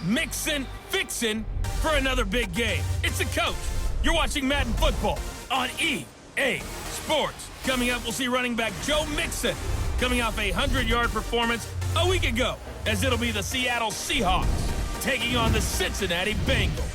Mixon, fixin' for another big game. It's the coach. You're watching Madden Football on EA Sports. Coming up, we'll see running back Joe Mixon coming off a 100-yard performance a week ago, as it'll be the Seattle Seahawks taking on the Cincinnati Bengals.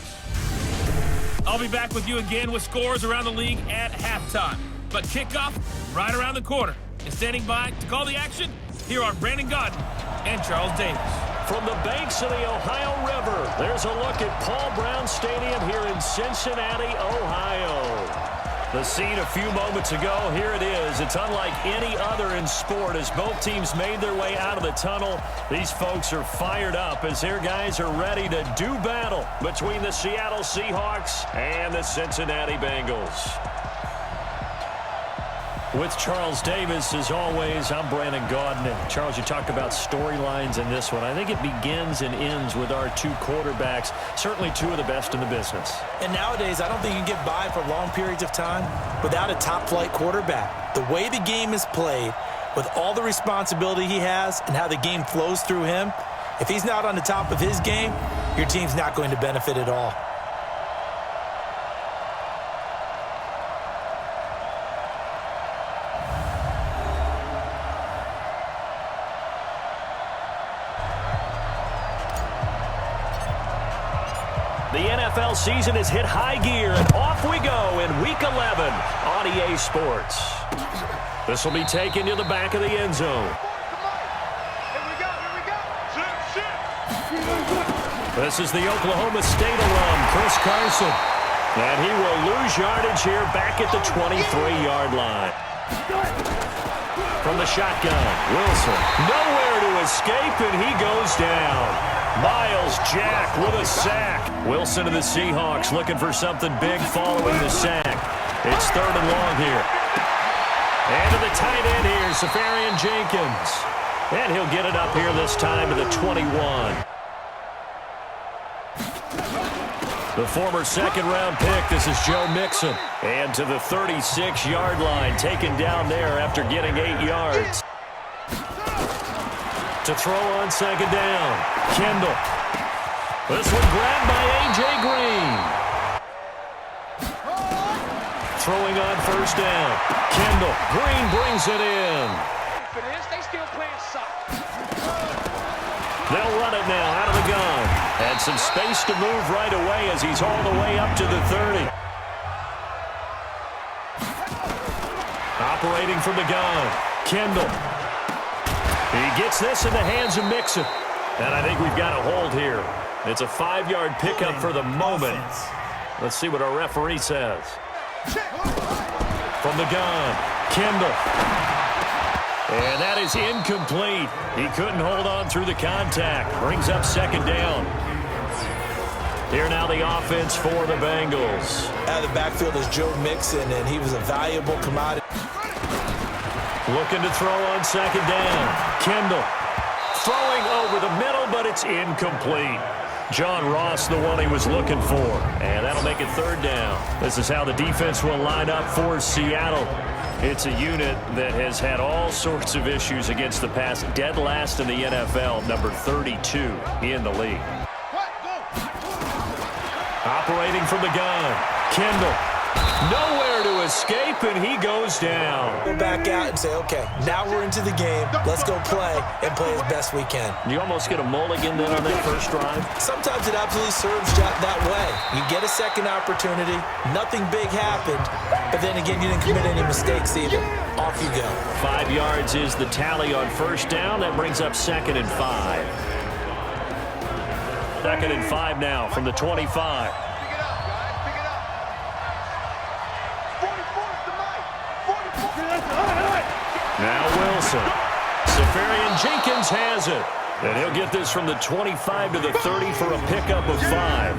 I'll be back with you again with scores around the league at halftime. But kickoff right around the corner. And standing by to call the action, here are Brandon Gaudin and Charles Davis. From the banks of the Ohio River, there's a look at Paul Brown Stadium here in Cincinnati, Ohio. The scene a few moments ago, here it is. It's unlike any other in sport as both teams made their way out of the tunnel. These folks are fired up as their guys are ready to do battle between the Seattle Seahawks and the Cincinnati Bengals. With Charles Davis, as always, I'm Brandon Gaudin. And Charles, you talked about storylines in this one. I think it begins and ends with our two quarterbacks, certainly two of the best in the business. And nowadays, I don't think you can get by for long periods of time without a top-flight quarterback. The way the game is played, with all the responsibility he has and how the game flows through him, if he's not on the top of his game, your team's not going to benefit at all. The NFL season has hit high gear, and off we go in Week 11 on EA Sports. This will be taken to the back of the end zone. This is the Oklahoma State alum, Chris Carson. And he will lose yardage here back at the 23-yard line. From the shotgun, Wilson. Nowhere to escape, and he goes down. Myles Jack with a sack. Wilson of the Seahawks looking for something big following the sack. It's 3rd and long here. And to the tight end here, Safarian Jenkins. And he'll get it up here this time to the 21. The former second-round pick, this is Joe Mixon. And to the 36-yard line, taken down there after getting 8 yards. To throw on second down, Kendall. This one grabbed by A.J. Green. Throwing on first down, Kendall. Green brings it in. They'll run it now out of the gun. And some space to move right away as he's all the way up to the 30. Operating from the gun, Kendall. He gets this in the hands of Mixon. And I think we've got a hold here. It's a 5-yard pickup for the moment. Let's see what our referee says. From the gun, Kendall. And that is incomplete. He couldn't hold on through the contact. Brings up second down. Here now the offense for the Bengals. Out of the backfield is Joe Mixon, and he was a valuable commodity. Looking to throw on second down. Kendall throwing over the middle, but it's incomplete. John Ross, the one he was looking for. And that'll make it 3rd down. This is how the defense will line up for Seattle. It's a unit that has had all sorts of issues against the pass. Dead last in the NFL, number 32 in the league. Operating from the gun, Kendall. Nowhere to escape, and he goes down. Go back out and say, okay, now we're into the game. Let's go play and play as best we can. You almost get a mulligan then on that first drive. Sometimes it absolutely serves that way. You get a second opportunity. Nothing big happened, but then again, you didn't commit any mistakes either. Off you go. 5 yards is the tally on first down. That brings up 2nd and 5. 2nd and 5 now from the 25. Now Wilson. Safarian Jenkins has it. And he'll get this from the 25 to the 30 for a pickup of 5.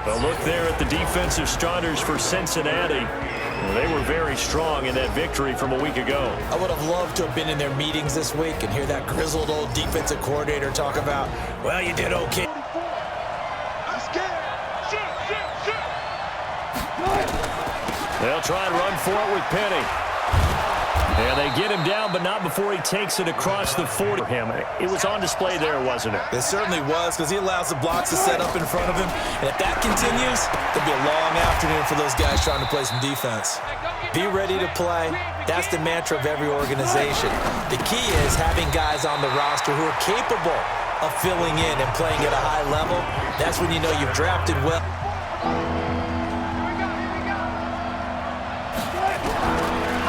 A look there at the defensive starters for Cincinnati. Well, they were very strong in that victory from a week ago. I would have loved to have been in their meetings this week and hear that grizzled old defensive coordinator talk about, well, you did okay. They'll try and run for it with Penny. And they get him down, but not before he takes it across the 40. It was on display there, wasn't it? It certainly was, because he allows the blocks to set up in front of him. And if that continues, it'll be a long afternoon for those guys trying to play some defense. Be ready to play. That's the mantra of every organization. The key is having guys on the roster who are capable of filling in and playing at a high level. That's when you know you've drafted well.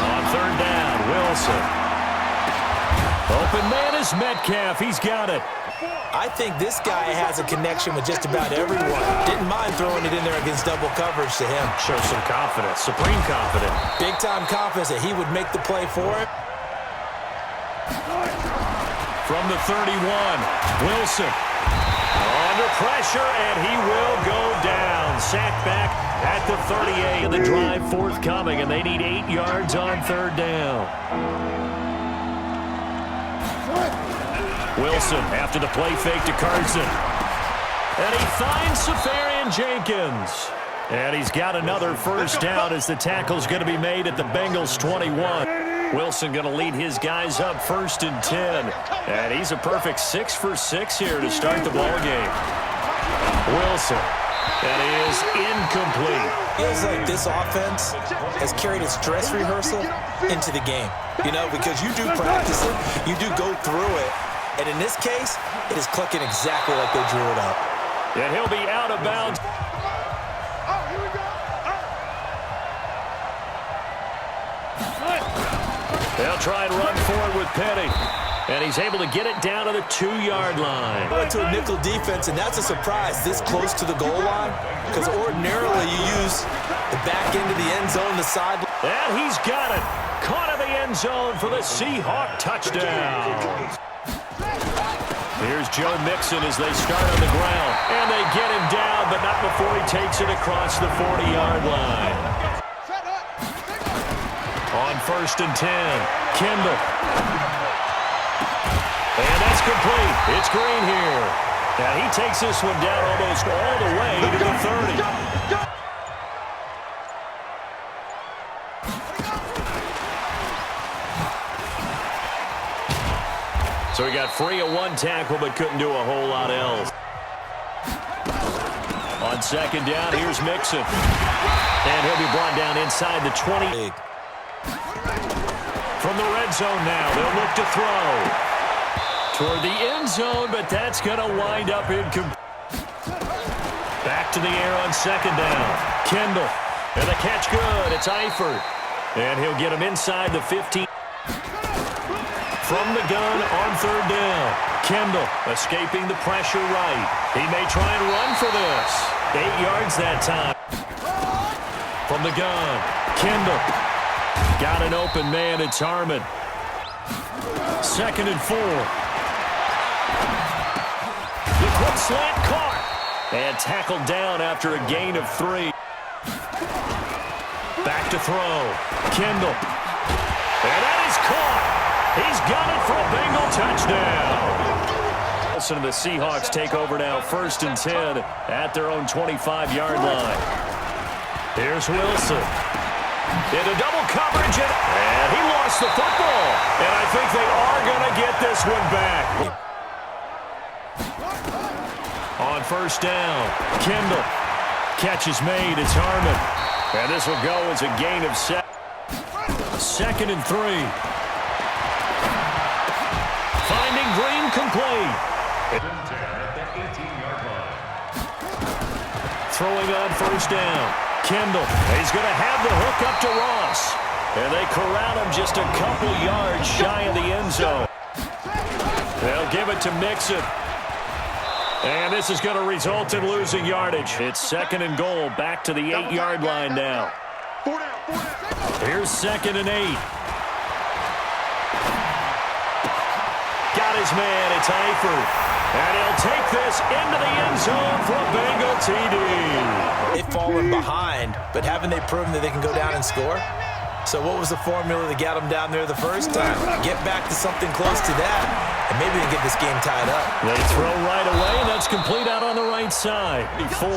On third down, Wilson. Open man is Metcalf. He's got it. I think this guy has a connection with just about everyone. Didn't mind throwing it in there against double coverage to him. Shows some confidence, supreme confidence. Big-time confidence that he would make the play for it. From the 31, Wilson. Under pressure, and he will go down. Sacked back at the 38. And the drive forthcoming, and they need 8 yards on third down. Wilson after the play fake to Carson. And he finds Safarian Jenkins. And he's got another first down as the tackle's going to be made at the Bengals 21. Wilson going to lead his guys up 1st and 10. And he's a perfect 6 for 6 here to start the ball game. Wilson. That is incomplete. Feels like this offense has carried its dress rehearsal into the game. You know, because you do practice it, you do go through it. And in this case, it is clicking exactly like they drew it up. And he'll be out of bounds. They'll try and run forward with Petty. And he's able to get it down to the 2-yard line. Going to a nickel defense, and that's a surprise this close to the goal line. Because ordinarily you use the back end of the end zone, the side. And he's got it. Caught in the end zone for the Seahawk touchdown. Here's Joe Mixon as they start on the ground. And they get him down, but not before he takes it across the 40-yard line. On 1st and 10, Kendall. And that's complete. It's Green here. And he takes this one down almost all the way to the 30. So he got free of one tackle, but couldn't do a whole lot else. On 2nd down, here's Mixon. And he'll be brought down inside the 20. From the red zone now, they'll look to throw. Toward the end zone, but that's going to wind up incomplete. Back to the air on 2nd down. Kendall. And the catch good. It's Eifert. And he'll get him inside the 15. From the gun on 3rd down. Kendall escaping the pressure right. He may try and run for this. 8 yards that time. From the gun. Kendall. Got an open man. It's Harmon. 2nd and 4. The quick slant caught. And tackled down after a gain of 3. Back to throw. Kendall. And that is caught. He's got it for a Bengal touchdown. Wilson and the Seahawks take over now 1st and 10 at their own 25-yard line. Here's Wilson. Into double coverage, and he lost the football. And I think they are going to get this one back. On 1st down, Kendall. Catch is made. It's Harmon. And this will go as a gain of 7. 2nd and 3. Finding Green complete. Throwing on 1st down. Kendall. He's going to have the hook up to Ross. And they corral him just a couple yards shy of the end zone. They'll give it to Mixon. And this is going to result in losing yardage. It's 2nd and goal. Back to the 8-yard line now. Here's 2nd and 8. Got his man. It's Eifert. And he'll take this into the end zone for a Bengal TD. They've fallen behind, but haven't they proven that they can go down and score? So what was the formula that got them down there the first time? Get back to something close to that, and maybe they can get this game tied up. They throw right away, and that's complete out on the right side. 4.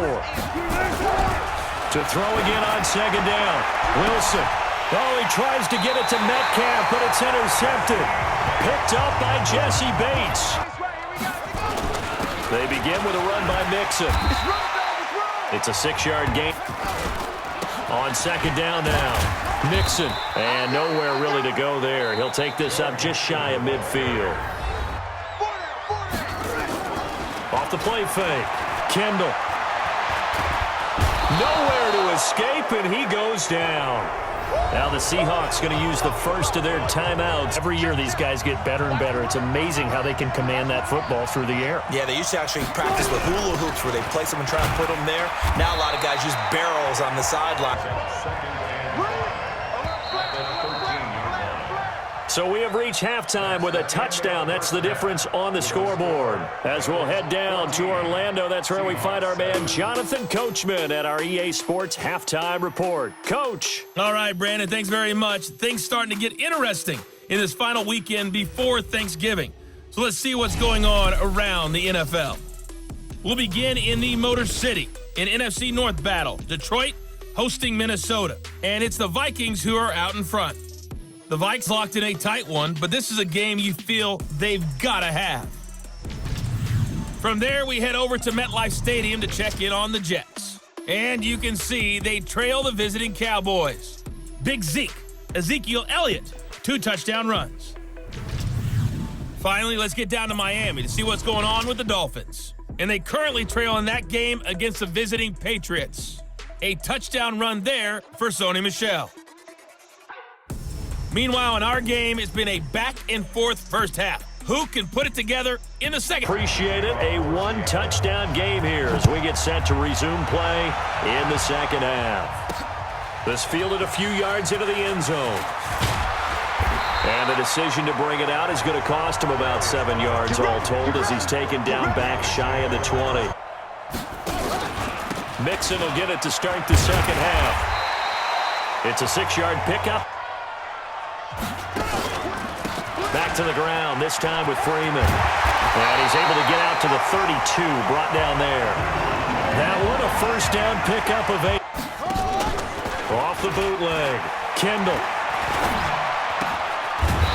To throw again on 2nd down. Wilson. Oh, he tries to get it to Metcalf, but it's intercepted. Picked up by Jesse Bates. They begin with a run by Mixon. It's a 6-yard gain. On second down now, Mixon. And nowhere really to go there. He'll take this up just shy of midfield. Off the play fake. Kendall. Nowhere to escape, and he goes down. Now the Seahawks going to use the first of their timeouts. Every year these guys get better and better. It's amazing how they can command that football through the air. Yeah, they used to actually practice with hula hoops where they place them and try and put them there. Now a lot of guys use barrels on the sideline. So we have reached halftime with a touchdown. That's the difference on the scoreboard. As we'll head down to Orlando, that's where we find our man Jonathan Coachman at our EA Sports Halftime Report. Coach. All right, Brandon, thanks very much. Things starting to get interesting in this final weekend before Thanksgiving. So let's see what's going on around the NFL. We'll begin in the Motor City, in NFC North battle. Detroit hosting Minnesota. And it's the Vikings who are out in front. The Vikes locked in a tight one, but this is a game you feel they've got to have. From there, we head over to MetLife Stadium to check in on the Jets. And you can see they trail the visiting Cowboys. Big Zeke, Ezekiel Elliott, 2 touchdown runs. Finally, let's get down to Miami to see what's going on with the Dolphins. And they currently trail in that game against the visiting Patriots. A touchdown run there for Sony Michel. Meanwhile, in our game, it's been a back-and-forth first half. Who can put it together in the second? Appreciate it. A 1-touchdown game here as we get set to resume play in the second half. This fielded a few yards into the end zone. And the decision to bring it out is going to cost him about 7 yards all told as he's taken down back shy of the 20. Mixon will get it to start the second half. It's a 6-yard pickup. Back to the ground, this time with Freeman. And he's able to get out to the 32, brought down there. That one, a first down pickup of 8. Off the bootleg, Kendall.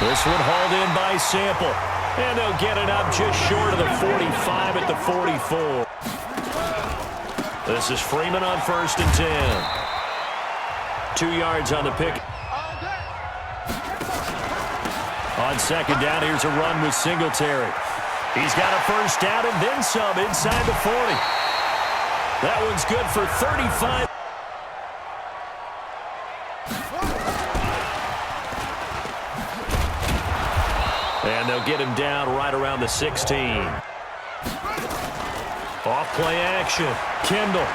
This one hauled in by Sample. And they'll get it up just short of the 45 at the 44. This is Freeman on 1st and 10. 2 yards on the pick. On second down, here's a run with Singletary. He's got a first down and then some inside the 40. That one's good for 35. And they'll get him down right around the 16. Off play action. Kendall.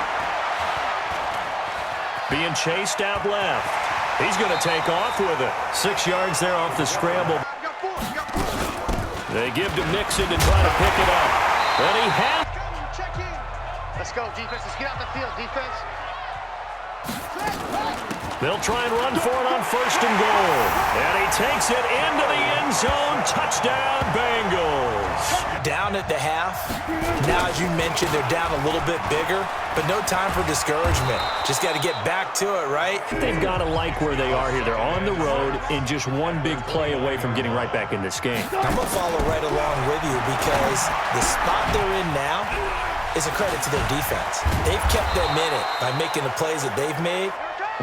Being chased out left. He's going to take off with it. 6 yards there off the scramble. They give to Mixon to try to pick it up. And he has. Check in. Let's go, defense. Let's get out the field, defense. They'll try and run for it on 1st and goal. And he takes it into the end zone. Touchdown, Bengals. Down at the half. Now, as you mentioned, they're down a little bit bigger, but no time for discouragement. Just got to get back to it, right? They've got to like where they are here. They're on the road and just one big play away from getting right back in this game. I'm going to follow right along with you because the spot they're in now is a credit to their defense. They've kept them in it by making the plays that they've made.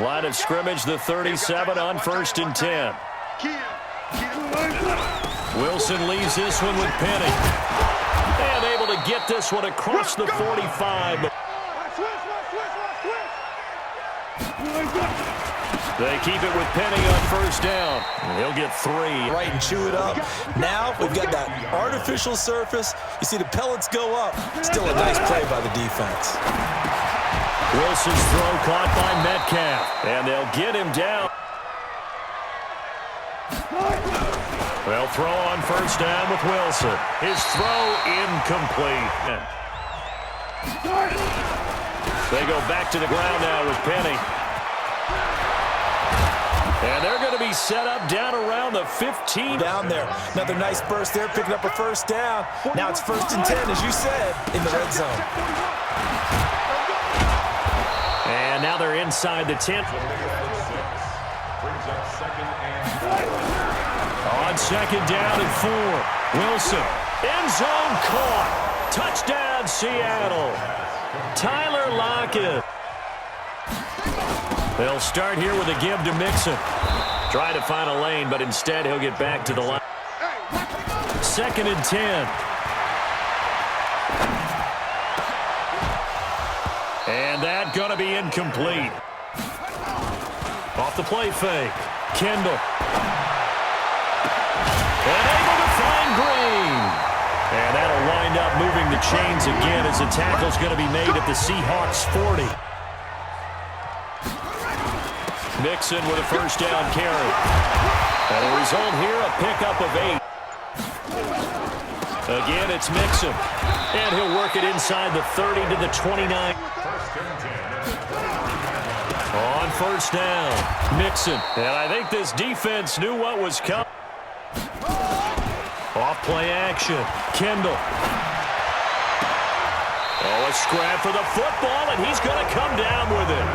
Line of scrimmage, the 37 on 1st and 10. Wilson leaves this one with Penny. And able to get this one across the 45. They keep it with Penny on 1st down. And he'll get 3. Right, and chew it up. Now we've got that artificial surface. You see the pellets go up. Still a nice play by the defense. Wilson's throw caught by Metcalf. And they'll get him down. They'll throw on 1st down with Wilson. His throw incomplete. They go back to the ground now with Penny. And they're going to be set up down around the 15. Down there. Another nice burst there, picking up a first down. Now it's 1st and 10, as you said, in the red zone. And now they're inside the 10. On second down and 4. Wilson. End zone caught. Touchdown, Seattle. Tyler Lockett. They'll start here with a give to Mixon. Try to find a lane, but instead he'll get back to the line. Second and 10. And that going to be incomplete. Off the play fake. Kendall. And able to find Green. And that'll wind up moving the chains again as the tackle's going to be made at the Seahawks 40. Mixon with a first down carry. And the result here, a pickup of 8. Again, it's Mixon. And he'll work it inside the 30 to the 29. On first down, Mixon. And I think this defense knew what was coming. Off play action, Kendall. Oh, a scrap for the football, and he's going to come down with it.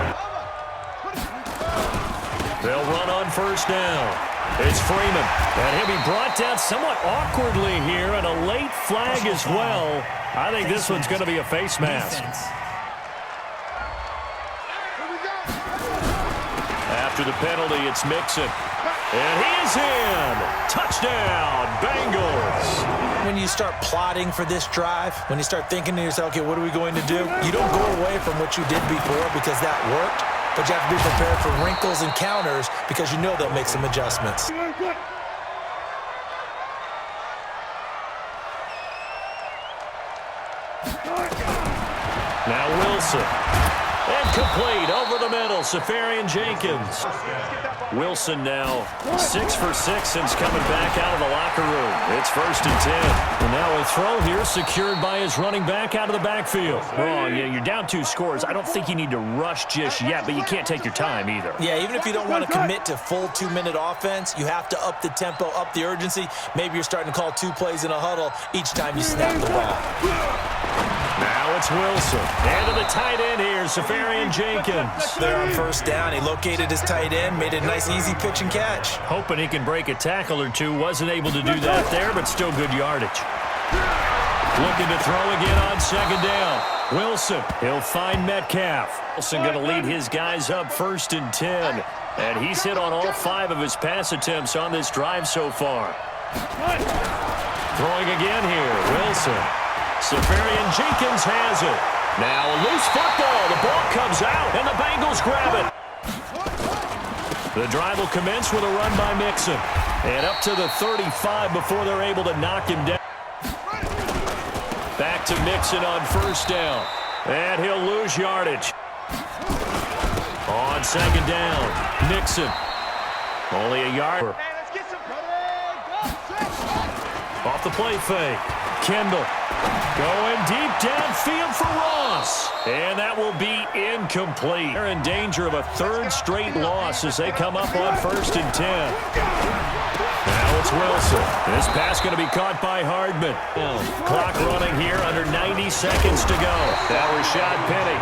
They'll run on first down. It's Freeman, and he'll be brought down somewhat awkwardly here, and a late flag as well. I think this one's going to be a face mask. After the penalty, it's Mixon. And he is in. Touchdown, Bengals. When you start plotting for this drive, when you start thinking to yourself, okay, what are we going to do? You don't go away from what you did before because that worked, but you have to be prepared for wrinkles and counters because you know they'll make some adjustments. Now Wilson. And complete over the middle, Safarian Jenkins. Wilson now 6 for 6 since coming back out of the locker room. It's first and 10. And now a throw here secured by his running back out of the backfield. Wrong, yeah, you're down 2 scores. I don't think you need to rush just yet, but you can't take your time either. Yeah, even if you don't want to commit to full 2-minute offense, you have to up the tempo, up the urgency. Maybe you're starting to call 2 plays in a huddle each time you snap the ball. Now it's Wilson. And to the tight end here, Safarian Jenkins. There on first down, he located his tight end, made a nice easy pitch and catch. Hoping he can break a tackle or two. Wasn't able to do that there, but still good yardage. Looking to throw again on second down. Wilson, he'll find Metcalf. Wilson going to lead his guys up first and 10. And he's hit on all 5 of his pass attempts on this drive so far. Throwing again here, Wilson. Safarian Jenkins has it. Now a loose football. The ball comes out, and the Bengals grab it. The drive will commence with a run by Mixon. And up to the 35 before they're able to knock him down. Back to Mixon on first down. And he'll lose yardage. On second down, Mixon. Only a yard. Off the play fake. Kendall. Going deep downfield for Ross. And that will be incomplete. They're in danger of a 3rd straight loss as they come up on first and 10. Now it's Wilson. This pass going to be caught by Hardman. Clock running here under 90 seconds to go. That was Rashad Penny.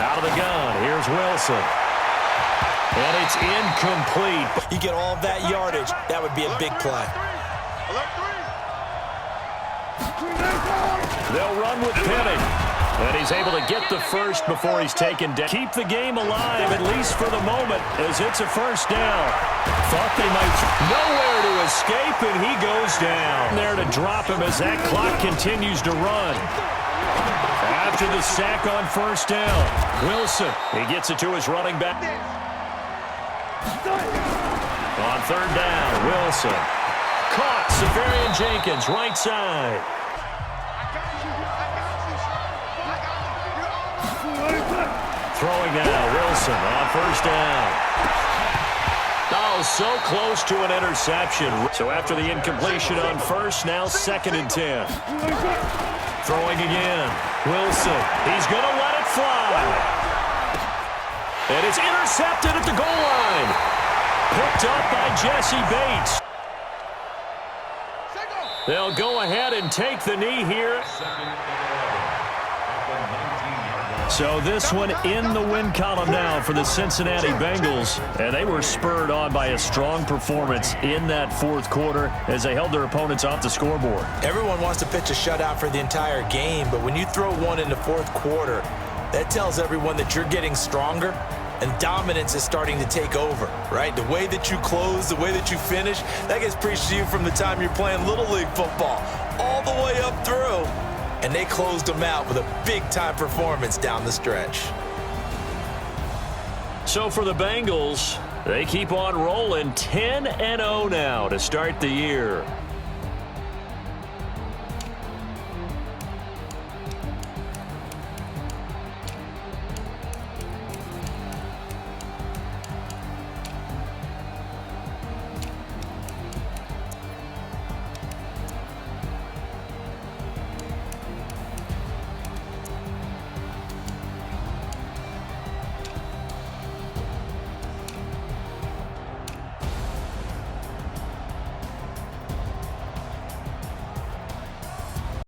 Out of the gun. Here's Wilson. And it's incomplete. You get all that yardage, that would be a big play. They'll run with Penny. And he's able to get the first before he's taken down. Keep the game alive, at least for the moment, as it's a first down. Thought they might nowhere to escape, and he goes down. There to drop him as that clock continues to run. After the sack on first down, Wilson, he gets it to his running back. On third down, Wilson. Caught, Safarian Jenkins, right side. Throwing now, Wilson on first down. Oh, so close to an interception. So after the incompletion on first, now second and 10. Throwing again, Wilson. He's going to let it fly. And it's intercepted at the goal line. Picked up by Jesse Bates. They'll go ahead and take the knee here. So this one in the win column now for the Cincinnati Bengals. And they were spurred on by a strong performance in that fourth quarter as they held their opponents off the scoreboard. Everyone wants to pitch a shutout for the entire game, but when you throw one in the fourth quarter, that tells everyone that you're getting stronger and dominance is starting to take over, right? The way that you close, the way that you finish, that gets preached to you from the time you're playing Little League football all the way up through. And they closed them out with a big-time performance down the stretch. So for the Bengals, they keep on rolling 10-0 now to start the year.